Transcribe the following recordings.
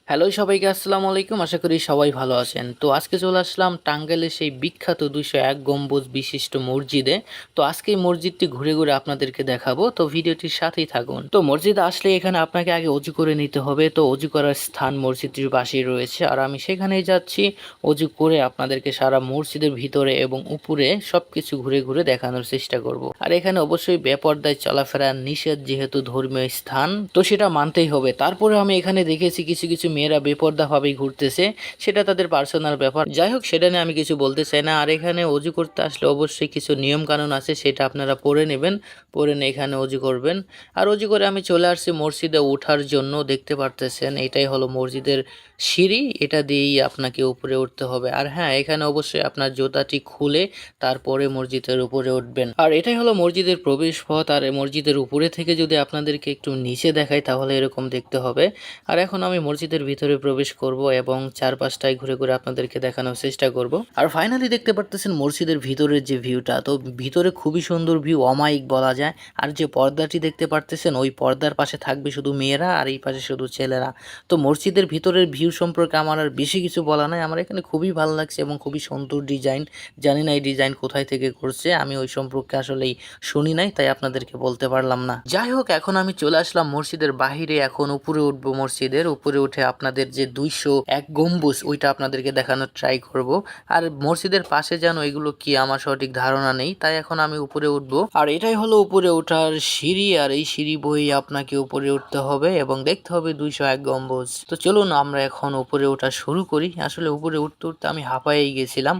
Hello সবাইকে আসসালামু আলাইকুম। আশা করি সবাই ভালো আছেন। তো আজকে চলে আসলাম টাঙ্গাইলের সেই বিখ্যাত ২০১ গম্বুজ বিশিষ্ট মসজিদে। তো আজকে এই মসজিদটি ঘুরে ঘুরে আপনাদেরকে দেখাবো। তো ভিডিওটির সাথেই থাকুন। তো মসজিদে আসলে এখানে আপনাকে আগে অজু করে নিতে হবে। তো অজু করার স্থান মসজিদটির পাশেই রয়েছে। আর আমি সেখানেই যাচ্ছি। অজু করে আপনাদেরকে সারা মসজিদের ভিতরে এবং উপরে সবকিছু ঘুরে ঘুরে দেখানোর চেষ্টা করব। আর এখানে অবশ্যই বেপরদায় চলাফেরা নিষেধ, যেহেতু ধর্মীয় স্থান, তো সেটা মানতেই হবে। তারপরে আমি এখানে দেখেছি কিছু কিছু মেয়েরা বেপরদাভাবেই ঘুরতেছে, সেটা তাদের পার্সোনাল ব্যাপার। যাই হোক, সেটা নিয়ে আমি কিছু বলতে চাই না। আর এখানে অজু করতে আসলে অবশ্যই কিছু নিয়ম কানুন আছে, সেটা আপনারা পড়ে নেবেন, পড়ে নিয়ে এখানে অজু করবেন। আর অজু করে আমি চলে আসছি মসজিদে ওঠার জন্য। দেখতে পারতেছেন এটাই হলো মসজিদের সিঁড়ি, এটা দিয়েই আপনাকে উপরে উঠতে হবে। আর হ্যাঁ, এখানে অবশ্যই আপনার জুতাটি খুলে তারপরে মসজিদের উপরে উঠবেন। আর এটাই হলো মসজিদের প্রবেশ পথ। আর মসজিদের উপরে থেকে যদি আপনাদেরকে একটু নিচে দেখাই তাহলে এরকম দেখতে হবে। আর এখন আমি মসজিদের ভিতরে প্রবেশ করব এবং চারপাশটায় ঘুরে ঘুরে আপনাদেরকে দেখানোর চেষ্টা করব। আর ফাইনালি দেখতে পারতেছেন মসজিদের ভিতরের যে ভিউটা, তো ভিতরে খুবই সুন্দর ভিউ, অমায়িক বলা যায়। আর যে পর্দাটি দেখতে পারতেছেন, ওই পর্দার পাশে থাকবে শুধু মেয়েরা আর এই পাশে শুধু ছেলেরা। তো মসজিদের ভিতরের ভিউ সম্পর্কে আমার আর বেশি কিছু বলা নাই। আমার এখানে খুবই ভালো লাগছে এবং খুবই সুন্দর ডিজাইন। জানি না এই ডিজাইন কোথায় থেকে করছে, আমি ওই সম্পর্কে আসলেই শুনি নাই, তাই আপনাদেরকে বলতে পারলাম না। যাই হোক, এখন আমি চলে আসলাম মসজিদের বাহিরে। এখন উপরে উঠবো, মসজিদের উপরে উঠে আপনাদের যে ২০১ গম্বুজ ওইটা আপনাদেরকে দেখানোর ট্রাই করব। আর মসজিদের পাশে যেন এগুলো কি আমার সঠিক ধারণা নেই, তাই এখন আমি উপরে উঠবো। আর এটাই হলো উপরে ওঠার সিঁড়ি। আর এই সিঁড়ি বয়ে আপনাকে উপরে উঠতে হবে এবং দেখতে হবে ২০১ গম্বুজ। তো চলুন আমরা এখন উপরে ওঠা শুরু করি। আসলে উপরে উঠতে উঠতে আমি হাঁপায়েই গেছিলাম,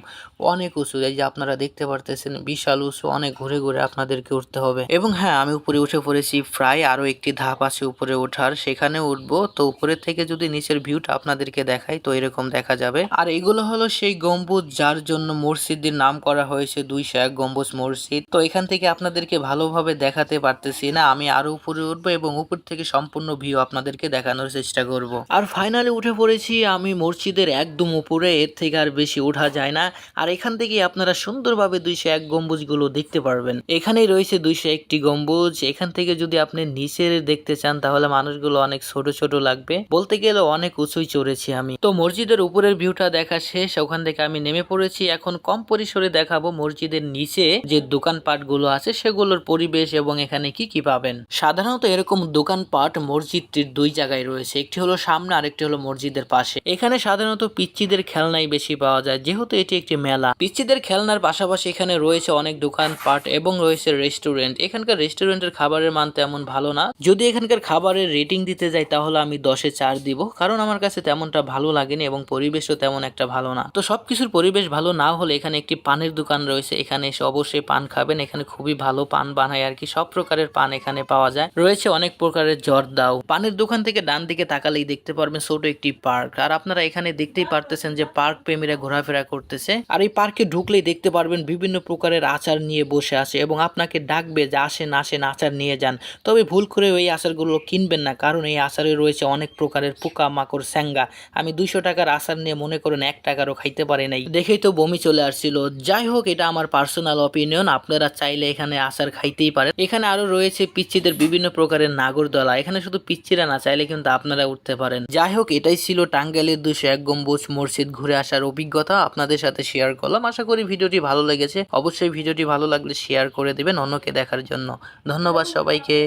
অনেক উঁচু। এই যে আপনারা দেখতে পারতেছেন বিশাল উঁচু, অনেক ঘুরে ঘুরে আপনাদেরকে উঠতে হবে। এবং হ্যাঁ, আমি উপরে উঠে পড়েছি। প্রায় আরো একটি ধাপ আছে উপরে ওঠার, সেখানে উঠবো। তো উপরের থেকে যদি নিচের ভিউটা আপনাদেরকে দেখাই তো এরকম দেখা যাবে। আর এগুলো হলো সেই গম্বুজ যার জন্য মসজিদের নাম করা হয়েছে ২০১ গম্বুজ মসজিদ। তো এখান থেকে আপনাদেরকে ভালোভাবে দেখাতে পারতেছি না, আমি আরো উপরে উঠবো এবং উপর থেকে সম্পূর্ণ ভিউ আপনাদেরকে দেখানোর চেষ্টা করব। আর ফাইনালি উঠে পড়েছি আমি মসজিদের একদম উপরে, এর থেকে আর বেশি ওঠা যায় না। আর এখান থেকে আপনারা সুন্দরভাবে ২০১ গম্বুজগুলো দেখতে পারবেন। এখানেই রয়েছে ২০১টি গম্বুজ। এখান থেকে যদি আপনি নিচের দেখতে চান তাহলে মানুষগুলো অনেক ছোট ছোট লাগবে, বলতে গেলে অনেক উঁচুই চড়েছি আমি। তো মসজিদের উপরের ভিউটা দেখা শেষ, ওখান থেকে আমি নেমে পড়েছি। এখন কম পরিসরে দেখাবো মসজিদের নিচে যে দোকানপাট গুলো আছে সেগুলোর পরিবেশ এবং এখানে কি কি পাবেন। সাধারণত এরকম দোকানপাট মসজিদটির দুই জায়গায় রয়েছে, একটি হলো সামনে আর একটি হলো মসজিদের পাশে। এখানে সাধারণত পিচ্চিদের খেলনাই বেশি পাওয়া যায়, যেহেতু এটি একটি মেলা। পিচ্চিদের খেলনার পাশাপাশি এখানে রয়েছে অনেক দোকানপাট এবং রয়েছে রেস্টুরেন্ট। এখানকার রেস্টুরেন্টের খাবারের মান তেমন ভালো না। যদি এখানকার খাবারের রেটিং দিতে যাই তাহলে আমি 10-এ 4 দিব, কারণ আমার কাছে তেমনটা ভালো লাগেনি এবং পরিবেশও তেমন একটা ভালো না। তো সবকিছুর পরিবেশ ভালো না হলে এখানে একটি পানের দোকান রয়েছে, এখানে এসে অবশ্যই পান খাবেন। এখানে খুবই ভালো পান বানায় আর কি, সব প্রকারের পান এখানে পাওয়া যায়। রয়েছে অনেক প্রকারের জর্দাও। পানের দোকান থেকে ডান দিকে তাকালেই দেখতে পারবেন ছোট একটি পার্ক। আর আপনারা এখানে দেখতেই পারতেছেন যে পার্ক প্রেমীরা ঘোরাফেরা করতেছে। আর এই পার্কে ঢুকলেই দেখতে পারবেন বিভিন্ন প্রকারের আচার নিয়ে বসে আছে এবং আপনাকে ডাকবে যে আসেন আসেন আচার নিয়ে যান। তবে ভুল করে ওই আচারগুলো কিনবেন না, কারণ এই আচারে রয়েছে অনেক প্রকারের পোকা মাকড় স্যাঙ্গা। আমি 200 টাকার আচার নিয়ে মনে করেন 1 টাকারও খাইতে পারি নাই, দেখেই তো বমি চলে আসছিল। যাই হোক, এটা আমার পার্সোনাল অপিনিয়ন, আপনারা চাইলে এখানে আচার খাইতেই পারেন। এখানে আরো রয়েছে পিচ্চিদের বিভিন্ন প্রকারের নাগরদোলা। এখানে শুধু পিচ্চিরা না, চাইলে কিন্তু আপনারা উঠতে পারেন। যাই হোক, এটাই ছিল টাঙ্গাইলের ২০১ গম্বুজ মসজিদ ঘুরে আসার অভিজ্ঞতা, আপনাদের সাথে শেয়ার করলাম। আশা করি ভিডিওটি ভালো লেগেছে। অবশ্যই ভিডিওটি ভালো লাগলে শেয়ার করে দিবেন অন্যকে দেখার জন্য। ধন্যবাদ সবাইকে।